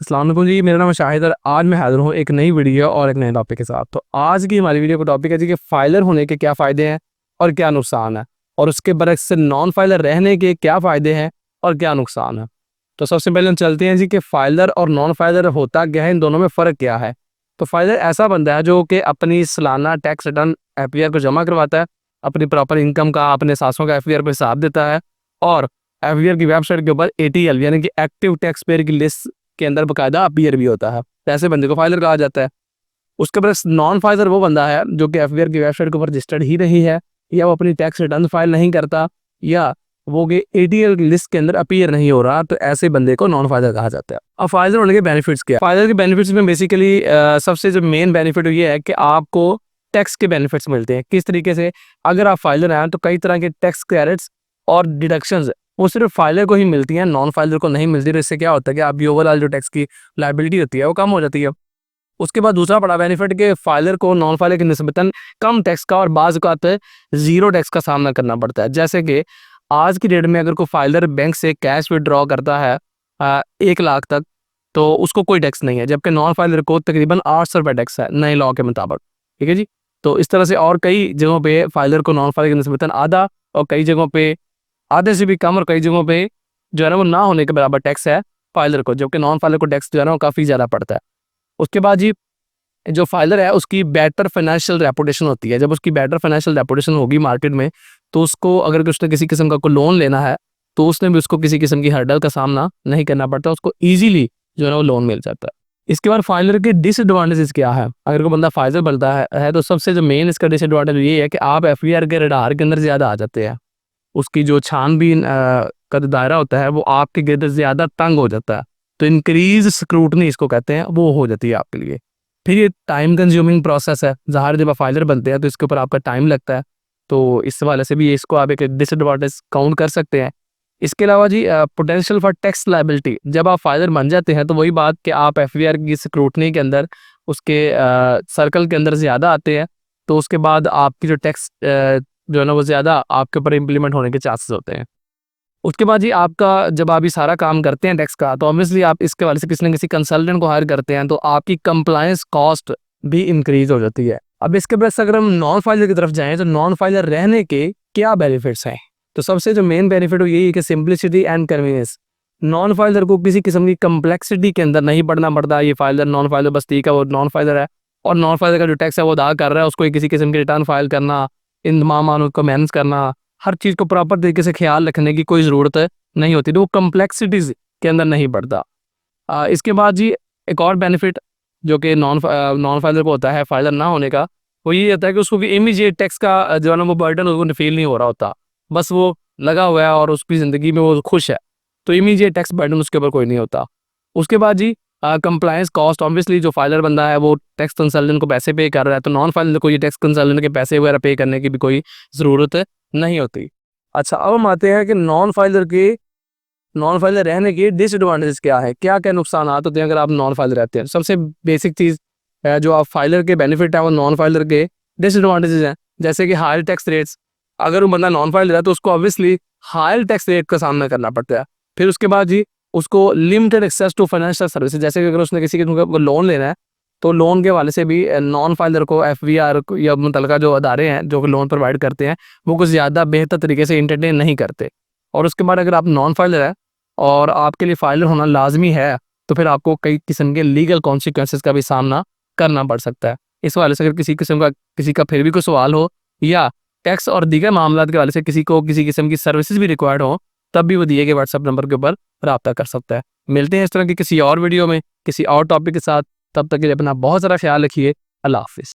अस्सलाम वालेकुम जी, मेरा नाम है शाहिद और आज मैं हाज़िर हूँ एक नई वीडियो और एक नए टॉपिक के साथ। तो आज की हमारी वीडियो का टॉपिक है जी कि फाइलर होने के क्या फ़ायदे हैं और क्या नुकसान है, और उसके बरक्स से नॉन फाइलर रहने के क्या फ़ायदे हैं और क्या नुकसान है। तो सबसे पहले हम चलते हैं जी कि फाइलर और नॉन फाइलर होता क्या है, इन दोनों में फ़र्क क्या है। तो फाइलर ऐसा बंदा है जो कि अपनी सालाना टैक्स रिटर्न एफबीआर को जमा करवाता है, अपनी प्रॉपर इनकम का, अपने सासों का एफबीआर पे हिसाब देता है, और एफबीआर की वेबसाइट के ऊपर एटीएल यानी कि एक्टिव टैक्स पेयर की लिस्ट के अंदर बकायदा अपीयर भी होता है। तो ऐसे बंदे को फाइलर कहा जाता है। उसके पास नॉन फाइलर वो बंदा है जो कि एफबीआर की वेबसाइट के ऊपर रजिस्टर्ड ही नहीं है, या वो अपनी टैक्स रिटर्न फाइल नहीं करता, या वो कि एटीएल लिस्ट के अंदर अपीयर नहीं हो रहा। तो ऐसे बंदे को नॉन फाइलर कहा जाता है। अब फाइलर होने के बेनिफिट्स क्या है? फाइलर के बेनिफिट्स में बेसिकली सबसे जो मेन बेनिफिट ये है कि आपको टैक्स के बेनिफिट्स मिलते हैं। किस तरीके से? अगर आप फाइलर हैं तो कई तरह के टैक्स क्रेडिट्स और डिडक्शंस वो सिर्फ फाइलर को ही मिलती हैं, नॉन फाइलर को नहीं मिलती। तो इससे क्या होता है कि आपकी ओवरऑल जो टैक्स की लायबिलिटी होती है वो कम हो जाती है। उसके बाद दूसरा बड़ा बेनिफिट कि फाइलर को नॉन फाइलर की निस्बतन कम टैक्स का और बाज़ औक़ात ज़ीरो टैक्स का सामना करना पड़ता है। जैसे कि आज की डेट में अगर कोई फाइलर बैंक से कैश विथड्रॉ करता है 1 लाख तक, तो उसको कोई टैक्स नहीं है, जबकि नॉन फाइलर को तकरीबन 800 रुपये टैक्स है नए लॉ के मुताबिक। ठीक है जी। तो इस तरह से और कई जगहों पे फाइलर को नॉन फाइलर की निस्बतन आधा, और कई जगहों पे आधे से भी कम, और कई जगहों पे जो है ना वो ना होने के बराबर टैक्स है फाइलर को, जबकि नॉन फाइलर को टैक्स जो है ना वो काफ़ी ज़्यादा पड़ता है। उसके बाद जी जो फाइलर है उसकी बेटर फाइनेंशियल रेपुटेशन होती है। जब उसकी बेटर फाइनेंशियल रेपुटेशन होगी मार्केट में, तो उसको अगर उसने किसी किस्म का कोई लोन लेना है तो उसने भी उसको किसी किस्म की हर्डल का सामना नहीं करना पड़ता, उसको ईजिली जो है ना वो लोन मिल जाता है। इसके बाद फाइलर के डिसएडवांटेजेस क्या है? अगर कोई बंदा फाइलर बनता है तो सबसे जो मेन इसका डिसएडवांटेज ये है कि आप एफबीआर के रडार के अंदर ज़्यादा आ जाते हैं। उसकी जो छानबीन का जो दायरा होता है वो आपके गिर्द ज़्यादा तंग हो जाता है। तो इंक्रीज स्क्रूटनी इसको कहते हैं, वो हो जाती है आपके लिए। फिर ये टाइम कंज्यूमिंग प्रोसेस है, ज़ाहिर जब आप फाइलर बनते हैं तो इसके ऊपर आपका टाइम लगता है। तो इस हवाले से भी इसको आप एक डिसएडवांटेज काउंट कर सकते हैं। इसके अलावा जी पोटेंशियल फॉर टैक्स लायबिलिटी, जब आप फाइलर बन जाते हैं तो वही बात कि आप एफबीआर की स्क्रूटनी के अंदर, उसके सर्कल के अंदर ज़्यादा आते हैं। तो उसके बाद आपकी जो टैक्स जो है ना वो ज़्यादा आपके ऊपर इम्प्लीमेंट होने के चांसेस होते हैं। उसके बाद जी आपका जब आप ये सारा काम करते हैं टैक्स का, तो ऑब्वियसली आप इसके वाले से किसी न किसी कंसल्टेंट को हायर करते हैं, तो आपकी कंप्लायंस कॉस्ट भी इंक्रीज हो जाती है। अब इसके बाद अगर हम नॉन फाइलर की तरफ जाएं तो नॉन फाइलर रहने के क्या बेनिफिट्स हैं? तो सबसे जो मेन बेनिफिट वो यही है कि simplicity and convenience. Non filer को किसी किस्म की कम्प्लेक्सिटी के अंदर नहीं पड़ना पड़ता। ये फाइलर नॉन फाइलर बस ठीक है, वो नॉन फाइलर है और नॉन फाइलर का जो टैक्स है वो अदा कर रहा है, उसको किसी किस्म की रिटर्न फाइल करना, इंदमाम को मैनेज करना, हर चीज़ को प्रॉपर तरीके से ख्याल रखने की कोई ज़रूरत नहीं होती। तो वो कम्प्लेक्सिटीज़ के अंदर नहीं पड़ता। इसके बाद जी एक और बेनिफिट जो कि नॉन फाइलर को होता है फाइलर ना होने का, वो ये होता है कि उसको इमीडिएट टैक्स का जो है ना वो बर्डन उसको फील नहीं हो रहा होता। बस वो लगा हुआ है और उसकी ज़िंदगी में वो खुश है, तो इमीडिएट टैक्स बर्डन उसके ऊपर कोई नहीं होता। उसके बाद जी कंप्लायंस कॉस्ट, ऑब्वियसली जो फाइलर बंदा है वो टैक्स कंसल्टेंट को पैसे पे कर रहा है, तो नॉन फाइलर को ये टैक्स कंसल्टेंट के पैसे वगैरह पे करने की भी कोई ज़रूरत नहीं होती। अच्छा, अब हम आते हैं कि नॉन फाइलर रहने के डिसएडवांटेजेस क्या है, क्या-क्या नुकसानात होते हैं अगर आप नॉन फाइलर रहते हैं। सबसे बेसिक चीज़ है जो आप फाइलर के बेनिफिट है वो नॉन फाइलर के डिसएडवांटेजेस हैं। जैसे कि हायर टैक्स रेट्स, अगर वो बंदा नॉन फाइलर है तो उसको ऑब्वियसली हायर टैक्स रेट का सामना करना पड़ता है। फिर उसके बाद जी उसको limited access to financial services, जैसे कि अगर उसने किसी के लोन लेना है तो लोन के हवाले से भी नॉन फाइलर को एफबीआर या मुतलका जो अदारे हैं जो लोन प्रोवाइड करते हैं वो कुछ ज़्यादा बेहतर तरीके से एंटरटेन नहीं करते। और उसके बाद अगर आप नॉन फाइलर है और आपके लिए फाइलर होना लाजमी है, तो फिर आपको कई किस्म के लीगल कॉन्सिक्वेंसेस का भी सामना करना पड़ सकता है। इस हवाले से अगर किसी का फिर भी कोई सवाल हो, या टैक्स और दीगर मामलात के हवाले से किसी को किसी किस्म की सर्विसेज भी रिक्वायर्ड हो, तब भी वो दिए गए व्हाट्सएप नंबर के ऊपर रब्ता कर सकता है। मिलते हैं इस तरह की किसी और वीडियो में किसी और टॉपिक के साथ। तब तक के लिए अपना बहुत सारा ख्याल रखिए। अल्लाह हाफिज़।